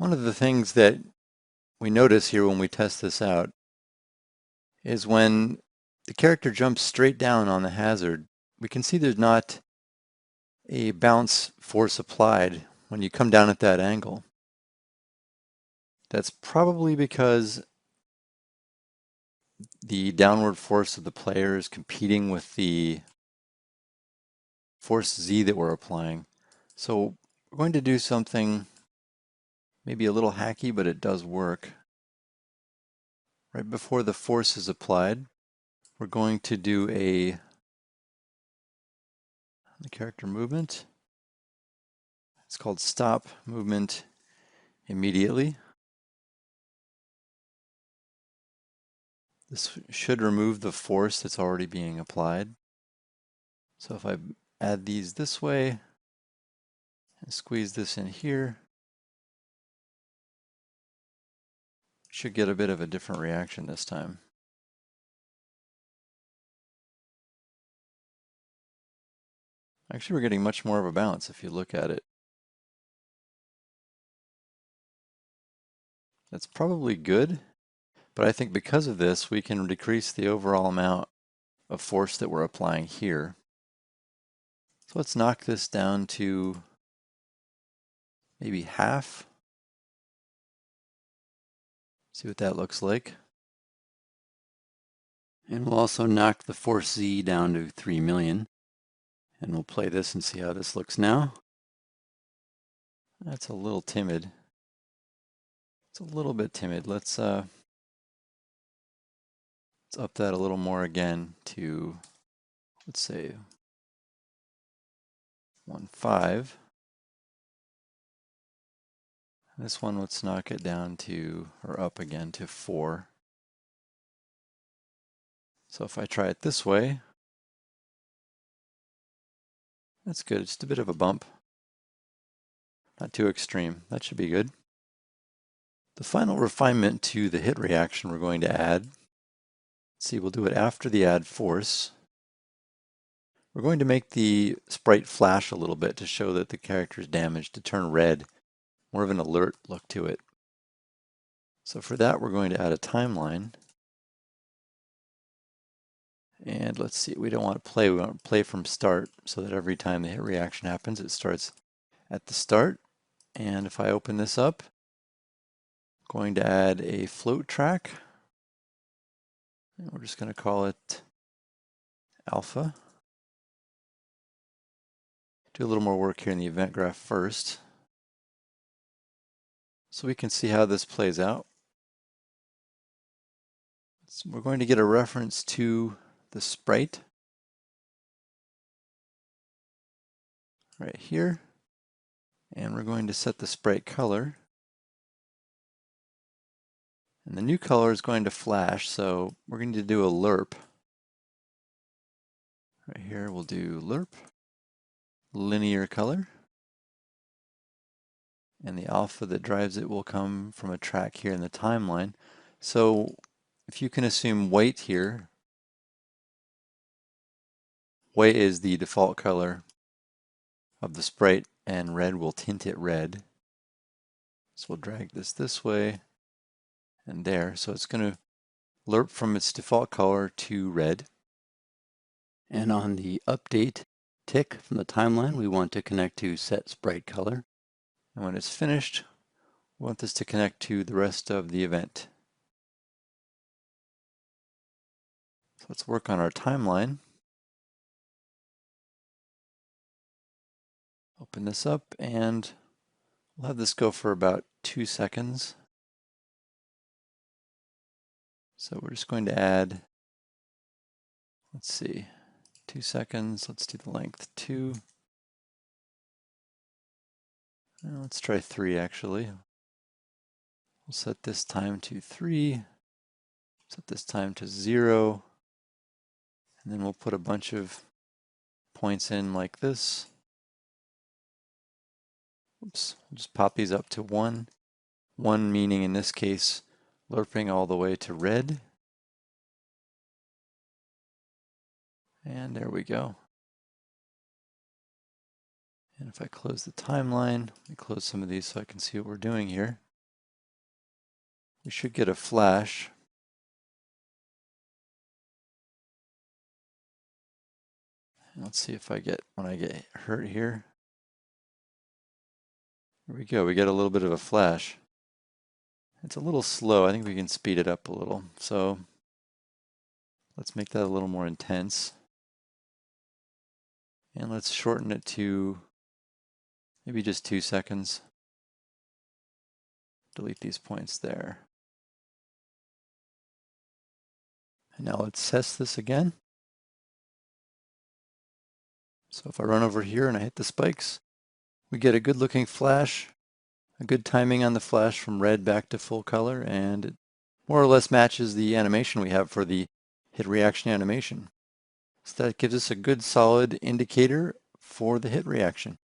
One of the things that we notice here when we test this out is when the character jumps straight down on the hazard, we can see there's not a bounce force applied when you come down at that angle. That's probably because the downward force of the player is competing with the force Z that we're applying. So we're going to do something maybe a little hacky, but it does work. Right before the force is applied, we're going to do the character movement. It's called stop movement immediately. This should remove the force that's already being applied. So if I add these this way and squeeze this in here, should get a bit of a different reaction this time. Actually, we're getting much more of a bounce if you look at it. That's probably good, but I think because of this, we can decrease the overall amount of force that we're applying here. So let's knock this down to maybe half. See what that looks like. And we'll also knock the force Z down to 3 million. And we'll play this and see how this looks now. That's a little timid. It's a little bit timid. Let's up that a little more again to, let's say, 1.5. This one, let's knock it down to, or up again to 4. So if I try it this way, that's good. It's just a bit of a bump. Not too extreme. That should be good. The final refinement to the hit reaction we're going to add, let's see, we'll do it after the add force. We're going to make the sprite flash a little bit to show that the character is damaged, to turn red, more of an alert look to it. So for that, we're going to add a timeline. And let's see, we don't want to play, we want to play from start so that every time the hit reaction happens, it starts at the start. And if I open this up, I'm going to add a float track. And we're just going to call it alpha. Do a little more work here in the event graph first, so we can see how this plays out. So we're going to get a reference to the sprite right here, and we're going to set the sprite color. And the new color is going to flash, so we're going to do a lerp. Right here we'll do lerp, linear color. And the alpha that drives it will come from a track here in the timeline. So if you can assume white here, white is the default color of the sprite and red will tint it red. So we'll drag this way and there. So it's going to lerp from its default color to red. And on the update tick from the timeline, we want to connect to set sprite color. And when it's finished, we want this to connect to the rest of the event. So let's work on our timeline. Open this up and we'll have this go for about 2 seconds. So we're just going to add, let's see, 2 seconds. Let's do the length 2. Let's try 3 actually. We'll set this time to 3, set this time to 0, and then we'll put a bunch of points in like this. Oops, we'll just pop these up to 1. 1 meaning in this case lerping all the way to red. And there we go. And if I close the timeline, let me close some of these so I can see what we're doing here. we should get a flash. Let's see if when I get hurt here. Here we go, we get a little bit of a flash. It's a little slow. I think we can speed it up a little. So let's make that a little more intense. And let's shorten it to maybe just 2 seconds. Delete these points there. And now let's test this again. So if I run over here and I hit the spikes, we get a good looking flash, a good timing on the flash from red back to full color, and it more or less matches the animation we have for the hit reaction animation. So that gives us a good solid indicator for the hit reaction.